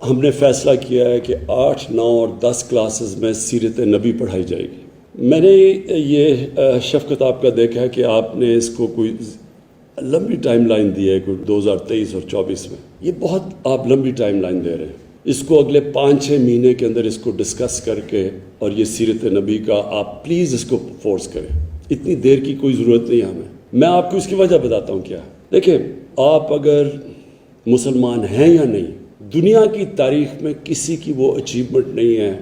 ہم نے فیصلہ کیا ہے کہ 8, 9 اور 10 کلاسز میں سیرت نبی پڑھائی جائے گی۔ میں نے یہ شفقت آپ کا دیکھا ہے کہ آپ نے اس کو کوئی لمبی ٹائم لائن دی ہے، کوئی 2023 اور 24 میں۔ یہ بہت آپ لمبی ٹائم لائن دے رہے ہیں۔ اس کو اگلے 5-6 مہینے کے اندر اس کو ڈسکس کر کے اور یہ سیرت نبی کا آپ پلیز اس کو فورس کریں۔ اتنی دیر کی کوئی ضرورت نہیں ہے ہمیں۔ میں آپ کو اس کی وجہ بتاتا ہوں کیا۔ دیکھیں، آپ اگر مسلمان ہیں یا نہیں، دنیا کی تاریخ میں کسی کی وہ اچیومنٹ نہیں ہے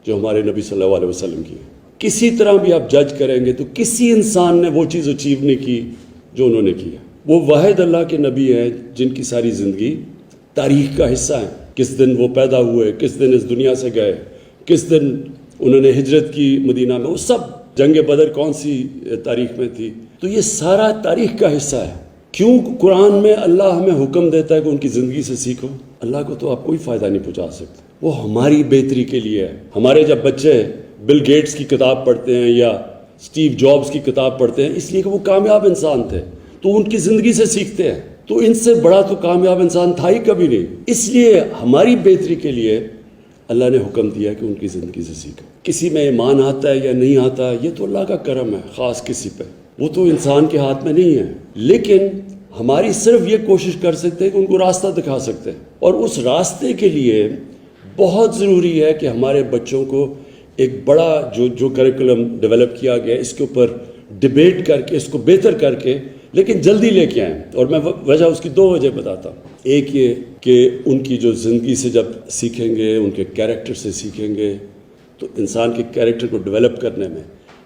جو ہمارے نبی صلی اللہ علیہ وسلم کی ہے۔ کسی طرح بھی آپ جج کریں گے تو کسی انسان نے وہ چیز اچیو نہیں کی جو انہوں نے کی ہے۔ وہ واحد اللہ کے نبی ہیں جن کی ساری زندگی تاریخ کا حصہ ہے۔ کس دن وہ پیدا ہوئے، کس دن اس دنیا سے گئے، کس دن انہوں نے ہجرت کی مدینہ میں، وہ سب جنگ بدر کون سی تاریخ میں تھی، تو یہ سارا تاریخ کا حصہ ہے۔ کیوں قرآن میں اللہ ہمیں حکم دیتا ہے کہ ان کی زندگی سے سیکھو؟ اللہ کو تو آپ کوئی فائدہ نہیں پہنچا سکتے، وہ ہماری بہتری کے لیے ہے۔ ہمارے جب بچے بل گیٹس کی کتاب پڑھتے ہیں یا اسٹیو جابز کی کتاب پڑھتے ہیں، اس لیے کہ وہ کامیاب انسان تھے، تو ان کی زندگی سے سیکھتے ہیں۔ تو ان سے بڑا تو کامیاب انسان تھا ہی کبھی نہیں۔ اس لیے ہماری بہتری کے لیے اللہ نے حکم دیا کہ ان کی زندگی سے سیکھو۔ کسی میں ایمان آتا ہے یا نہیں آتا، یہ تو اللہ کا کرم ہے خاص کسی پہ، وہ تو انسان کے ہاتھ میں نہیں ہے۔ لیکن ہماری صرف یہ کوشش کر سکتے ہیں کہ ان کو راستہ دکھا سکتے ہیں، اور اس راستے کے لیے بہت ضروری ہے کہ ہمارے بچوں کو ایک بڑا جو کریکولم ڈیولپ کیا گیا، اس کے اوپر ڈیبیٹ کر کے، اس کو بہتر کر کے، لیکن جلدی لے کے آئیں۔ اور میں وجہ اس کی 2 وجہ بتاتا ہوں۔ ایک یہ کہ ان کی جو زندگی سے جب سیکھیں گے، ان کے کیریکٹر سے سیکھیں گے، تو انسان کے کیریکٹر کو ڈیولپ کرنے میں،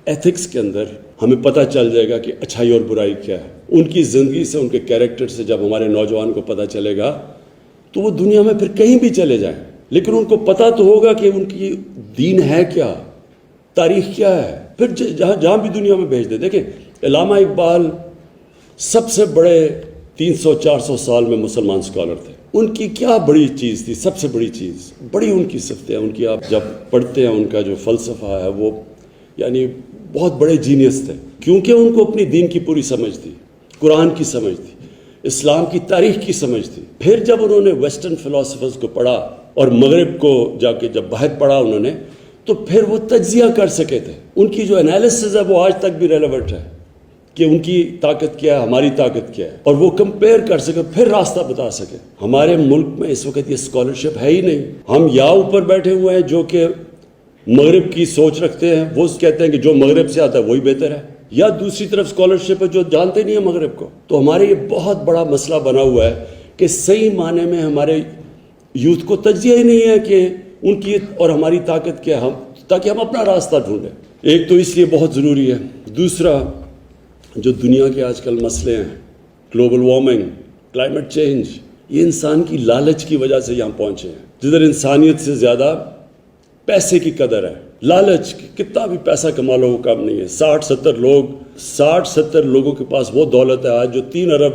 ایتھکس کے اندر ہمیں پتہ چل جائے گا کہ اچھائی اور برائی کیا ہے۔ ان کی زندگی سے، ان کے کیریکٹر سے جب ہمارے نوجوان کو پتہ چلے گا تو وہ دنیا میں پھر کہیں بھی چلے جائیں، لیکن ان کو پتہ تو ہوگا کہ ان کی دین ہے کیا، تاریخ کیا ہے، پھر جہاں بھی دنیا میں بھیج دے۔ دیکھیں، علامہ اقبال سب سے بڑے 300-400 سال میں مسلمان اسکالر تھے۔ ان کی کیا بڑی چیز تھی؟ سب سے بڑی چیز، بڑی ان کی صفتیں، ان کی آپ جب پڑھتے ہیں ان کا جو فلسفہ ہے، وہ یعنی بہت بڑے جینیس تھے، کیونکہ ان کو اپنی دین کی پوری سمجھ تھی، قرآن کی سمجھ تھی، اسلام کی تاریخ کی سمجھ تھی۔ پھر جب انہوں نے ویسٹرن فلاسفرز کو پڑھا اور مغرب کو جا کے جب باہر پڑھا انہوں نے، تو پھر وہ تجزیہ کر سکے تھے۔ ان کی جو انالیسز ہے وہ آج تک بھی ریلیونٹ ہے کہ ان کی طاقت کیا ہے، ہماری طاقت کیا ہے، اور وہ کمپیئر کر سکے، پھر راستہ بتا سکے۔ ہمارے ملک میں اس وقت یہ اسکالرشپ ہے ہی نہیں۔ ہم یا اوپر بیٹھے ہوئے ہیں جو کہ مغرب کی سوچ رکھتے ہیں، وہ کہتے ہیں کہ جو مغرب سے آتا ہے وہی بہتر ہے، یا دوسری طرف اسکالرشپ ہے جو جانتے نہیں ہیں مغرب کو۔ تو ہمارے یہ بہت بڑا مسئلہ بنا ہوا ہے کہ صحیح معنی میں ہمارے یوتھ کو تجزیہ ہی نہیں ہے کہ ان کی اور ہماری طاقت کیا ہے، تاکہ ہم اپنا راستہ ڈھونڈیں۔ ایک تو اس لیے بہت ضروری ہے۔ دوسرا، جو دنیا کے آج کل مسئلے ہیں، گلوبل وارمنگ، کلائمیٹ چینج، یہ انسان کی لالچ کی وجہ سے یہاں پہنچے ہیں، جدھر انسانیت سے زیادہ پیسے کی قدر ہے۔ لالچ، کتنا بھی پیسہ کما لو وہ کم نہیں ہے۔ 60-70 لوگوں کے پاس وہ دولت ہے آج جو 3 ارب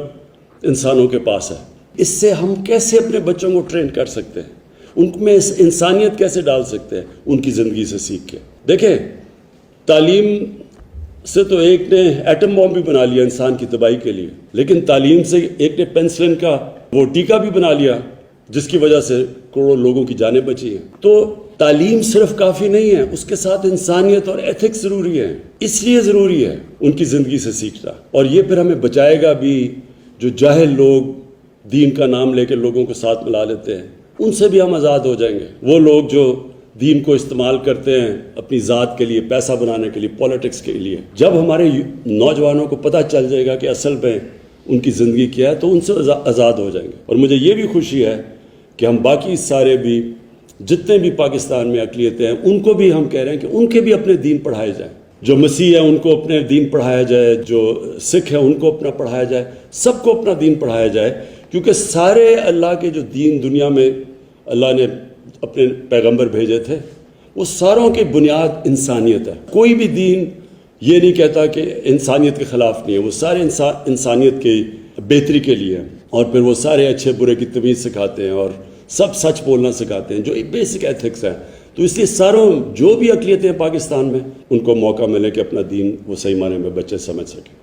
انسانوں کے پاس ہے۔ اس سے ہم کیسے اپنے بچوں کو ٹرین کر سکتے ہیں، ان میں انسانیت کیسے ڈال سکتے ہیں؟ ان کی زندگی سے سیکھ کے۔ دیکھیں، تعلیم سے تو ایک نے ایٹم بم بھی بنا لیا انسان کی تباہی کے لیے، لیکن تعلیم سے ایک نے پینسلن کا وہ ٹیکہ بھی بنا لیا جس کی وجہ سے کروڑوں لوگوں کی جانیں بچی ہیں۔ تو تعلیم صرف کافی نہیں ہے، اس کے ساتھ انسانیت اور ایتھکس ضروری ہے۔ اس لیے ضروری ہے ان کی زندگی سے سیکھنا، اور یہ پھر ہمیں بچائے گا بھی جو جاہل لوگ دین کا نام لے کے لوگوں کو ساتھ ملا لیتے ہیں، ان سے بھی ہم آزاد ہو جائیں گے۔ وہ لوگ جو دین کو استعمال کرتے ہیں اپنی ذات کے لیے، پیسہ بنانے کے لیے، پولیٹکس کے لیے، جب ہمارے نوجوانوں کو پتہ چل جائے گا کہ اصل میں ان کی زندگی کیا ہے، تو ان سے آزاد ہو جائیں گے۔ اور مجھے یہ بھی خوشی ہے کہ ہم باقی سارے بھی جتنے بھی پاکستان میں اقلیتیں ہیں، ان کو بھی ہم کہہ رہے ہیں کہ ان کے بھی اپنے دین پڑھائے جائیں۔ جو مسیح ہیں ان کو اپنے دین پڑھایا جائے، جو سکھ ہیں ان کو اپنا پڑھایا جائے، سب کو اپنا دین پڑھایا جائے، کیونکہ سارے اللہ کے جو دین دنیا میں اللہ نے اپنے پیغمبر بھیجے تھے، وہ ساروں کی بنیاد انسانیت ہے۔ کوئی بھی دین یہ نہیں کہتا کہ انسانیت کے خلاف نہیں ہے، وہ سارے انسانیت کی بہتری کے لیے ہیں، اور پھر وہ سارے اچھے برے کی تمیز سکھاتے ہیں، اور سب سچ بولنا سکھاتے ہیں، جو بیسک ایتھکس ہے۔ تو اس لیے ساروں جو بھی اقلیتیں پاکستان میں، ان کو موقع ملے کہ اپنا دین وہ صحیح معنی میں بچے سمجھ سکیں۔